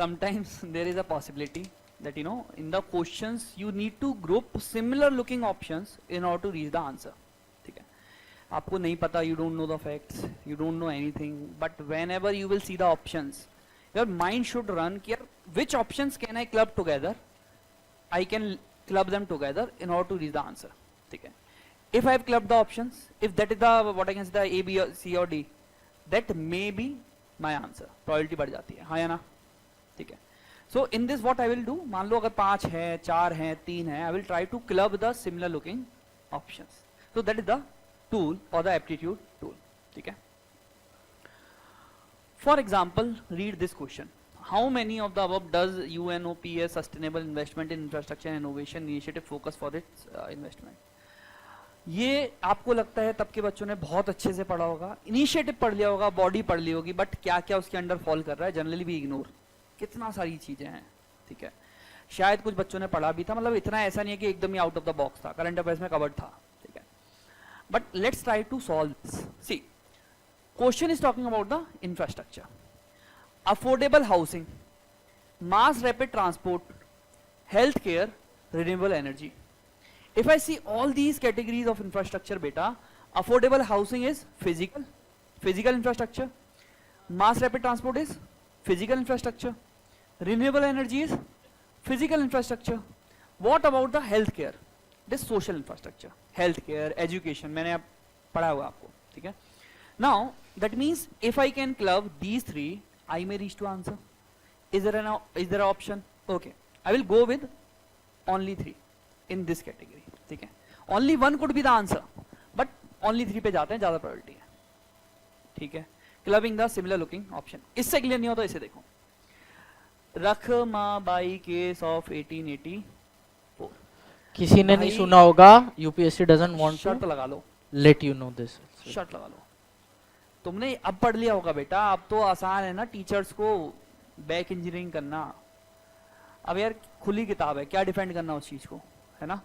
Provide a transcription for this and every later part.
sometimes there is a possibility that in the questions you need to group similar looking options in order to reach the answer. ठीक है, आपको नहीं पता, you don't know the facts, you don't know anything, but whenever you will see the options, your mind should run कि यार which options can I club together, I can club them together in order to reach the answer. ठीक है, if I have clubbed the options, if that is the what I can say the A, B, or C or D, that may be my answer, probability बढ़ जाती है, हाँ या ना. ठीक है, so in this what I will do, मान लो अगर 5 है, 4 है, 3 है, I will try to club the similar looking options. So that is the tool or the aptitude tool. ठीक है, for example, read this question. How many of the above does UNOPS Sustainable Investment in Infrastructure and Innovation Initiative focus for its investment? ये आपको लगता है तब के बच्चों ने बहुत अच्छे से पढ़ा होगा, इनिशिएटिव पढ़ लिया होगा, बॉडी पढ़ ली होगी, बट क्या क्या उसके अंडर फॉल कर रहा है जनरली भी इग्नोर. कितना सारी चीजें हैं. ठीक है, शायद कुछ बच्चों ने पढ़ा भी था, मतलब इतना ऐसा नहीं है कि एकदम ही आउट ऑफ द बॉक्स था, करंट अफेयर्स में कवर्ड था. ठीक है, but let's try to solve this. See, question is talking about the infrastructure, affordable housing, mass rapid transport, healthcare, renewable energy. If I see all these categories of infrastructure, beta, affordable housing is physical infrastructure, mass rapid transport is physical infrastructure, renewable energy is physical infrastructure. What about the healthcare? It is social infrastructure, healthcare, education. मैंने अब पढ़ा हुआ आपको. ठीक है, now that means if I can club these three, I may reach to answer. Is there an option? Okay, I will go with only 3 in this category. ठीक है, only 1 could be the answer, but only 3 पे जाते हैं, ज्यादा probability है. ठीक है, clubbing the similar looking option. इससे क्लियर नहीं हो तो इसे देखो. Rakhmabai case of 1884. किसी ने नहीं सुना होगा, यूपीएससी डजंट वांट टू शर्त लगा लो, लेट यू नो दिस. शर्त लगा लो. तुमने अब पढ़ लिया होगा बेटा, अब तो आसान है ना टीचर्स को बैक इंजीनियरिंग करना. अब यार खुली किताब है, क्या डिफेंड करना उस चीज को, है ना.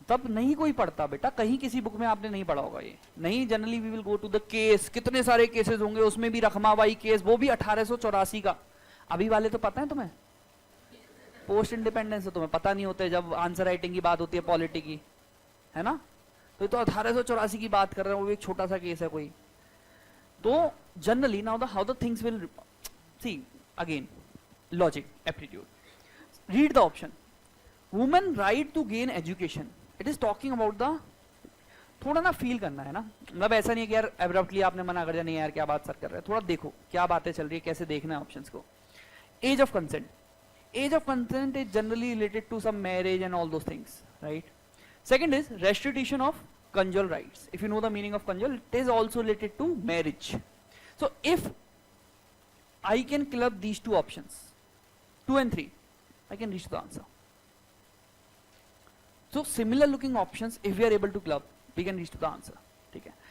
तब नहीं कोई पढ़ता बेटा, कहीं किसी बुक में आपने नहीं पढ़ा होगा ये. नहीं, generally we will go to the case. कितने सारे केसेस होंगे, उसमें भी रखमाबाई केस, वो भी 1884 का. अभी वाले तो पता है तुम्हें, पोस्ट इंडिपेंडेंस से तुम्हें पता नहीं होते जब आंसर राइटिंग की बात होती है पॉलिटी की, है ना. तो ये तो 1884 की बात कर रहे हैं, वो भी एक छोटा सा केस है कोई. तो generally now the how the things will see. Again, logic, aptitude. Read the option. Women right to gain education. It is talking about the, थोड़ा ना फील करना है ना, मतलब ऐसा नहीं है कि यार एब्रप्टली आपने मना कर दिया, नहीं यार क्या बात सर कर रहे हैं. थोड़ा देखो क्या बातें चल रही है, कैसे देखना है ऑप्शंस को. Age of consent. Age of consent is generally related to some marriage and all those things, right. Second is restitution of conjugal rights. If you know the meaning of conjugal, it is also related to marriage. So if I can club these 2 options, 2 and 3, I can reach the answer. So similar looking options, if we are able to club, we can reach to the answer. ठीक है,